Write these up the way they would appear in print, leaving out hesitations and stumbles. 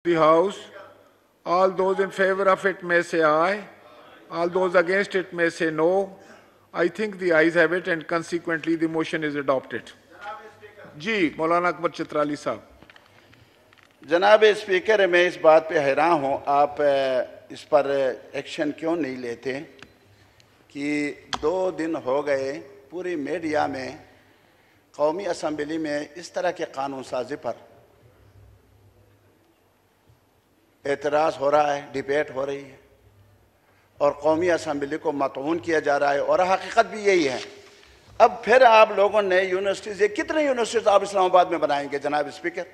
the House. All those in favor of it may say aye. All those against it may say no. I think the ayes have it and consequently the motion is adopted. जी मौलाना अकबर चित्राली साहब. जनाब speaker, मैं इस बात पे हैरान हूँ, आप इस पर एक्शन क्यों नहीं लेते कि 2 दिन हो गए पूरी मीडिया में कौमी असम्बली में इस तरह के कानून साजी पर एतराज़ हो रहा है, डिबेट हो रही है और कौमी असम्बली को मतऊन किया जा रहा है और हकीकत भी यही है। अब फिर आप लोगों ने यूनिवर्सिटीज़, कितने यूनिवर्सिटीज़ आप इस्लामाबाद में बनाएंगे जनाब स्पीकर?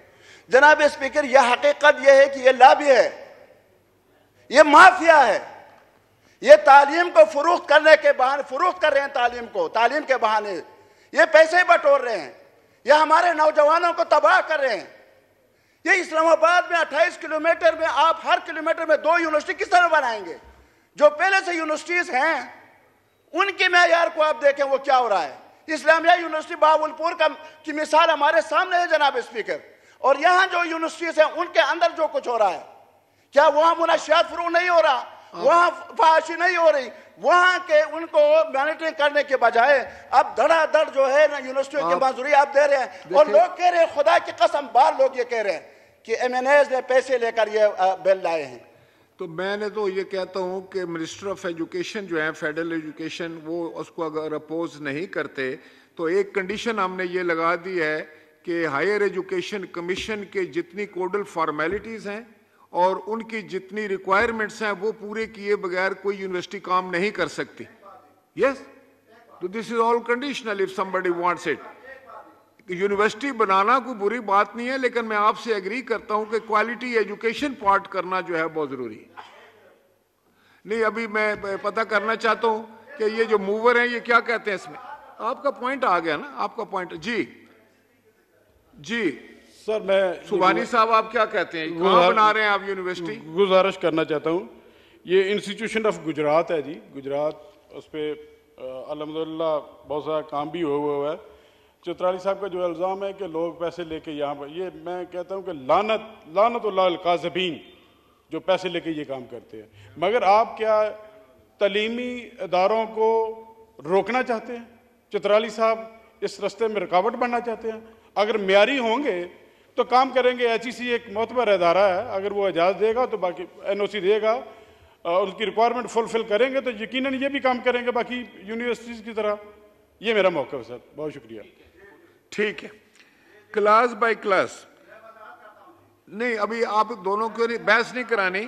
जनाब स्पीकर, यह हकीकत यह है कि यह लाबी है, यह माफिया है, यह तालीम को फरोख्त करने के बहाने फरोख्त कर रहे हैं, तालीम के बहाने ये पैसे बटोर रहे हैं, यह हमारे नौजवानों को तबाह कर रहे हैं। ये इस्लामाबाद में 28 किलोमीटर में आप हर किलोमीटर में 2 यूनिवर्सिटी किस तरह बनाएंगे? जो पहले से यूनिवर्सिटीज हैं उनके मेयार को आप देखें वो क्या हो रहा है। इस्लामिया यूनिवर्सिटी बावलपुर की मिसाल हमारे सामने है जनाब स्पीकर, और यहाँ जो यूनिवर्सिटीज हैं उनके अंदर जो कुछ हो रहा है, क्या वहाँ मुनशियात फरोग नहीं हो रहा, वहाँ फहाशी नहीं हो रही, वहाँ के उनको मॉनिटरिंग करने के बजाय अब धड़ाधड़ जो है ना यूनिवर्सिटियों की मंजूरी आप दे रहे हैं। और लोग कह रहे हैं, खुदा की कसम बार लोग ये कह रहे हैं कि MNAs ने पैसे लेकर ये बिल लाए हैं। तो मैंने तो ये कहता हूँ कि मिनिस्टर ऑफ एजुकेशन जो है, फेडरल एजुकेशन, वो उसको अगर अपोज नहीं करते तो एक कंडीशन हमने ये लगा दी है कि हायर एजुकेशन कमीशन के जितनी कोडल फॉर्मेलिटीज़ हैं और उनकी जितनी रिक्वायरमेंट्स हैं वो पूरे किए बगैर कोई यूनिवर्सिटी काम नहीं कर सकती। यस, तो this is all conditional if somebody wants it. University बनाना कोई बुरी बात नहीं है, लेकिन मैं आपसे एग्री करता हूं कि क्वालिटी एजुकेशन पार्ट करना जो है बहुत जरूरी है। नहीं, अभी मैं पता करना चाहता हूं कि ये जो मूवर हैं ये क्या कहते हैं इसमें। आपका पॉइंट आ गया ना, आपका पॉइंट। जी सर, मैं सुबानी साहब आप क्या कहते हैं, कहाँ बना रहे हैं आप यूनिवर्सिटी? गुजारिश करना चाहता हूँ, ये इंस्टीट्यूशन ऑफ गुजरात है जी, गुजरात, उस पर अल्हम्दुलिल्लाह बहुत सारा काम भी हुआ है। चित्राली साहब का जो इल्ज़ाम है कि लोग पैसे लेके यहाँ पर, ये मैं कहता हूँ कि लानतुल्लाह काज़िबीन जो पैसे लेके ये काम करते हैं। मगर आप क्या तलीमी इदारों को रोकना चाहते हैं? चित्राली साहब इस रास्ते में रुकावट बनना चाहते हैं? अगर म्यारी होंगे तो काम करेंगे। HEC एक मोतबर इदारा है, अगर वो इजाज़त देगा तो बाकी NOC देगा, उनकी रिक्वायरमेंट फुलफिल करेंगे तो यकीनन ये भी काम करेंगे बाकी यूनिवर्सिटीज़ की तरह। ये मेरा मौक़िफ़ है सर, बहुत शुक्रिया। ठीक है, क्लास बाय क्लास नहीं, अभी आप दोनों को बहस नहीं करानी।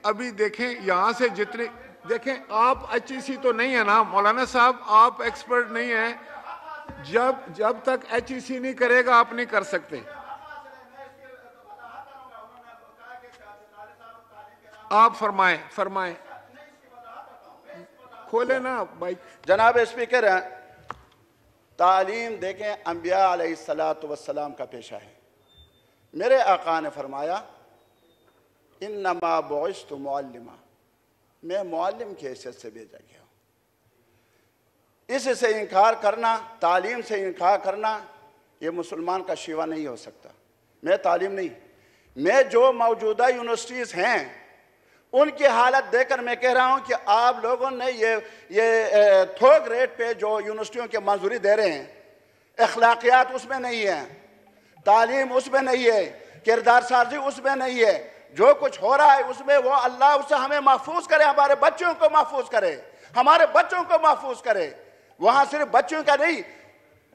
अभी देखें यहाँ से जितने देखें, आप HEC तो नहीं है ना मौलाना साहब, आप एक्सपर्ट नहीं है। जब तक HEC नहीं करेगा आप नहीं कर सकते। आप फरमाएं खोले ना भाई। जनाब स्पीकर, तालीम देखें अंबिया अलैहिस्सलातु वस्सलाम का पेशा है। मेरे आका ने फरमाया इन्नमा बुइस्तु मुअल्लिमा, मैं मुअल्लिम की हैसियत से भेजा गया हूँ। इससे इनकार करना, तालीम से इनकार करना, ये मुसलमान का शिवा नहीं हो सकता। मैं तालीम नहीं, मैं जो मौजूदा यूनिवर्सिटीज़ हैं उनकी हालत देखकर मैं कह रहा हूँ कि आप लोगों ने ये थोक रेट पे जो यूनिवर्सिटियों की मंजूरी दे रहे हैं, अखलाकियात उसमें नहीं है, तालीम उसमें नहीं है, किरदार साजी उसमें नहीं है। जो कुछ हो रहा है उसमें वो अल्लाह उससे हमें महफूज करे, हमारे बच्चों को महफूज करे, हमारे बच्चों को महफूज करे। वहाँ सिर्फ बच्चों का नहीं,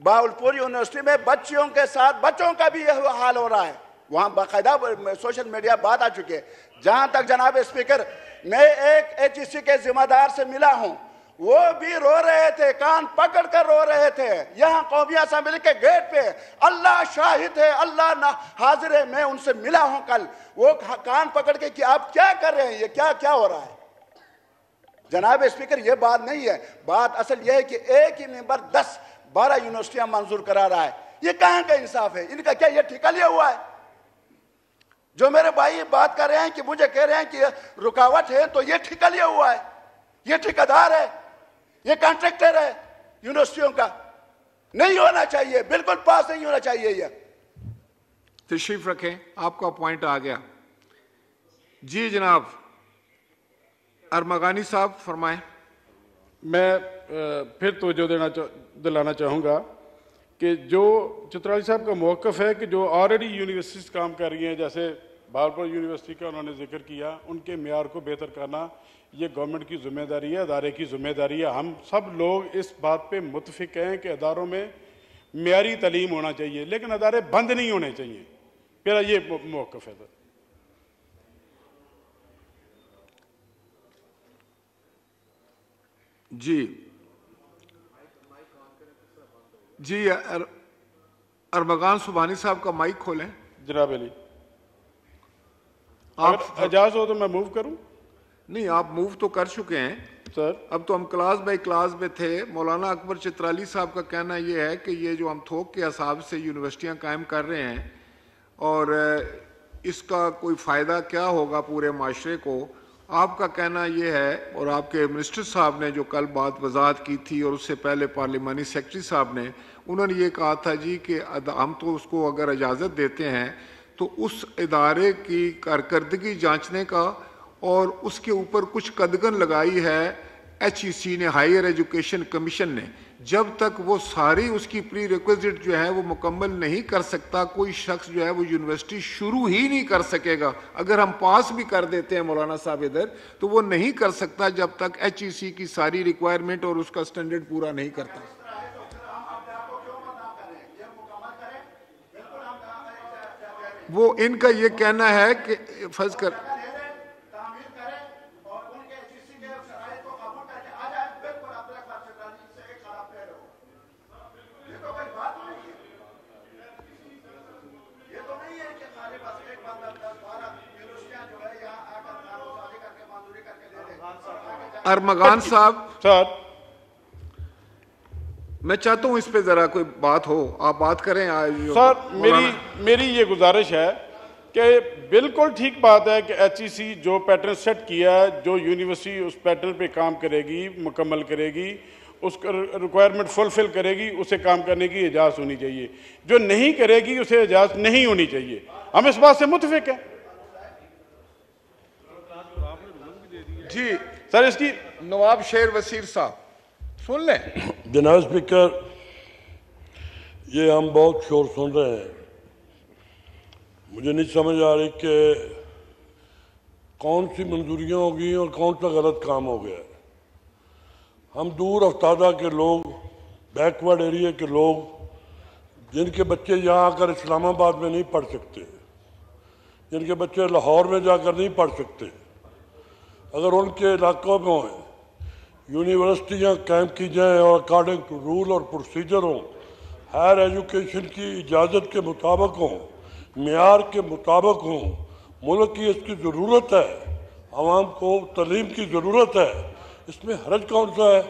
बावलपुर यूनिवर्सिटी में बच्चियों के साथ बच्चों का भी यह हाल हो रहा है। वहाँ बाकायदा सोशल मीडिया बात आ चुकी है। जहाँ तक जनाब स्पीकर, मैं एक HEC के जिम्मेदार से मिला हूँ, वो भी रो रहे थे, कान पकड़ कर रो रहे थे यहाँ कौमी असम्बली के गेट पे। अल्लाह शाहिद है, अल्लाह ना हाजिर है, मैं उनसे मिला हूँ कल। वो कान पकड़ के कि आप क्या कर रहे हैं, ये क्या हो रहा है? जनाब स्पीकर, ये बात नहीं है। बात असल यह है कि एक ही मेंबर 10-12 यूनिवर्सिटियां मंजूर करा रहा है। ये कहाँ का इंसाफ है? इनका क्या ये ठिका लिया हुआ है? जो मेरे भाई बात कर रहे हैं कि मुझे कह रहे हैं कि रुकावट है, तो ये ठिका लिया हुआ है, ये ठेकेदार है, ये कॉन्ट्रैक्टर है यूनिवर्सिटियों का। नहीं होना चाहिए, बिल्कुल पास नहीं होना चाहिए। ये तशरीफ रखें, आपका पॉइंट आ गया। जी जनाब, अरमगानी साहब फरमाएं। मैं फिर तवज्जो दिलाना चाहूँगा कि जो चित्राली साहब का मौक़िफ़ है कि जो ऑलरेडी यूनिवर्सिटीज़ काम कर रही हैं, जैसे भागलपुर यूनिवर्सिटी का उन्होंने जिक्र किया, उनके मेयार को बेहतर करना ये गवर्नमेंट की जिम्मेदारी है, अदारे की जिम्मेदारी है। हम सब लोग इस बात पे मुत्तफिक हैं कि अदारों में मेयारी तालीम होना चाहिए, लेकिन अदारे बंद नहीं होने चाहिए। मेरा ये मौक़िफ़ है। जी अरमगान सुबहानी साहब का माइक खोलें। जनाब अली, आप इजाज़त हो तो मैं मूव करूं? नहीं, आप मूव तो कर चुके हैं सर। अब तो हम क्लास बाय क्लास में थे। मौलाना अकबर चित्राली साहब का कहना यह है कि ये जो हम थोक के हिसाब से यूनिवर्सिटियां कायम कर रहे हैं और इसका कोई फ़ायदा क्या होगा पूरे माशरे को। आपका कहना यह है, और आपके मिनिस्टर साहब ने जो कल बात वजाहत की थी और उससे पहले पार्लिमानी सेक्रेटरी साहब ने, उन्होंने ये कहा था जी कि हम तो उसको अगर इजाज़त देते हैं तो उस इदारे की कारकर्दगी जांचने का, और उसके ऊपर कुछ कदगन लगाई है HEC ने, हायर एजुकेशन कमीशन ने। जब तक वो सारी उसकी प्री रिक्विजिट जो है वो मुकम्मल नहीं कर सकता, कोई शख्स जो है वो यूनिवर्सिटी शुरू ही नहीं कर सकेगा। अगर हम पास भी कर देते हैं मौलाना साहब इधर, तो वो नहीं कर सकता जब तक HEC की सारी रिक्वायरमेंट और उसका स्टैंडर्ड पूरा नहीं करता। वो इनका ये कहना है कि फर्ज कर अरमगान साहब, सर मैं चाहता हूं इस पे जरा कोई बात हो, आप बात करें। सर मेरी ये गुजारिश है कि बिल्कुल ठीक बात है कि HEC जो पैटर्न सेट किया है, जो यूनिवर्सिटी उस पैटर्न पे काम करेगी, मुकम्मल करेगी, उसका रिक्वायरमेंट फुलफिल करेगी, उसे काम करने की इजाज़त होनी चाहिए। जो नहीं करेगी उसे इजाज़त नहीं होनी चाहिए। हम इस बात से मुत्तफिक हैं। जी सर, इसकी नवाब शेर वसीर साहब सुन लें। जनाब स्पीकर, ये हम बहुत शोर सुन रहे हैं। मुझे नहीं समझ आ रही कि कौन सी मंजूरियाँ होगी और कौन सा गलत काम हो गया है। हम दूर अफ्तादा के लोग, बैकवर्ड एरिया के लोग, जिनके बच्चे यहाँ आकर इस्लामाबाद में नहीं पढ़ सकते, जिनके बच्चे लाहौर में जाकर नहीं पढ़ सकते, अगर उनके इलाकों में यूनिवर्सिटियाँ कायम की जाएँ और अकॉर्डिंग टू रूल और प्रोसीजर हों, हायर एजुकेशन की इजाज़त के मुताबिक हों, मेयार के मुताबिक हों, मुल्क की इसकी ज़रूरत है, आवाम को तालीम की ज़रूरत है, इसमें हरज कौन सा है।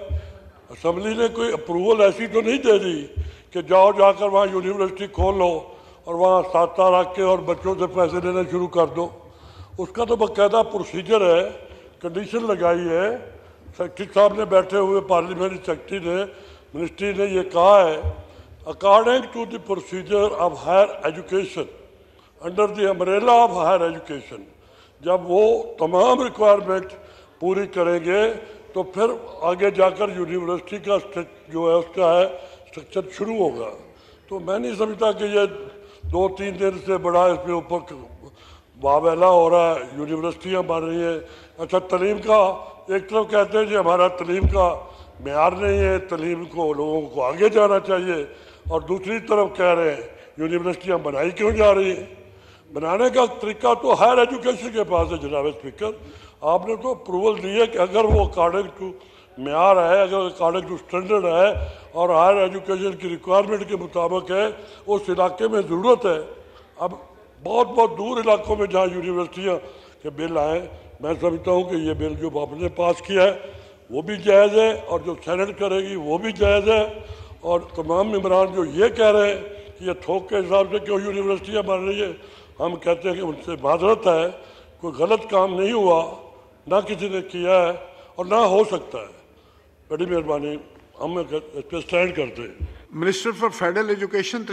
असम्बली ने कोई अप्रूवल ऐसी तो नहीं दे दी कि जाओ जाकर वहाँ यूनिवर्सिटी खोल लो और वहाँ साता रख के और बच्चों से पैसे लेना शुरू कर दो। उसका तो बाकायदा प्रोसीजर है, कंडीशन लगाई है। सेक्रेटरी साहब ने बैठे हुए, पार्लियामेंट्री सेक्रेटरी ने, मिनिस्ट्री ने ये कहा है, according to the procedure of higher education, under the umbrella of higher education, जब वो तमाम रिक्वायरमेंट पूरी करेंगे तो फिर आगे जाकर यूनिवर्सिटी का जो है उसका है स्ट्रक्चर शुरू होगा। तो मैं नहीं समझता कि ये 2-3 दिन से बड़ा इसके ऊपर वावेला हो रहा है, यूनिवर्सिटियाँ बन रही हैं। अच्छा, तलीम का एक तरफ कहते हैं कि हमारा तलीम का मेयार नहीं है, तलीम को लोगों को आगे जाना चाहिए, और दूसरी तरफ कह रहे हैं यूनिवर्सिटियाँ बनाई क्यों जा रही हैं। बनाने का तरीका तो हायर एजुकेशन के पास है जनाब स्पीकर। आपने तो अप्रूवल दी है कि अगर वो अकॉर्डिंग टू मेयार है, अगर अकॉर्डिंग टू स्टैंडर्ड है और हायर एजुकेशन की रिक्वायरमेंट के मुताबिक है, उस इलाके में ज़रूरत है। अब बहुत बहुत दूर इलाकों में जहाँ यूनिवर्सिटियाँ के बिल आए, मैं समझता हूँ कि ये बिल जो आपने पास किया है वो भी जायज़ है, और जो सेनेट करेगी वो भी जायज़ है। और तमाम मेंबरान जो ये कह रहे हैं कि ये थोक के हिसाब से क्यों यूनिवर्सिटियाँ बन रही है, हम कहते हैं कि उनसे माजरत है, कोई गलत काम नहीं हुआ, ना किसी ने किया है और ना हो सकता है। बड़ी मेहरबानी, हम इस पर स्टैंड करते हैं। Minister for federal education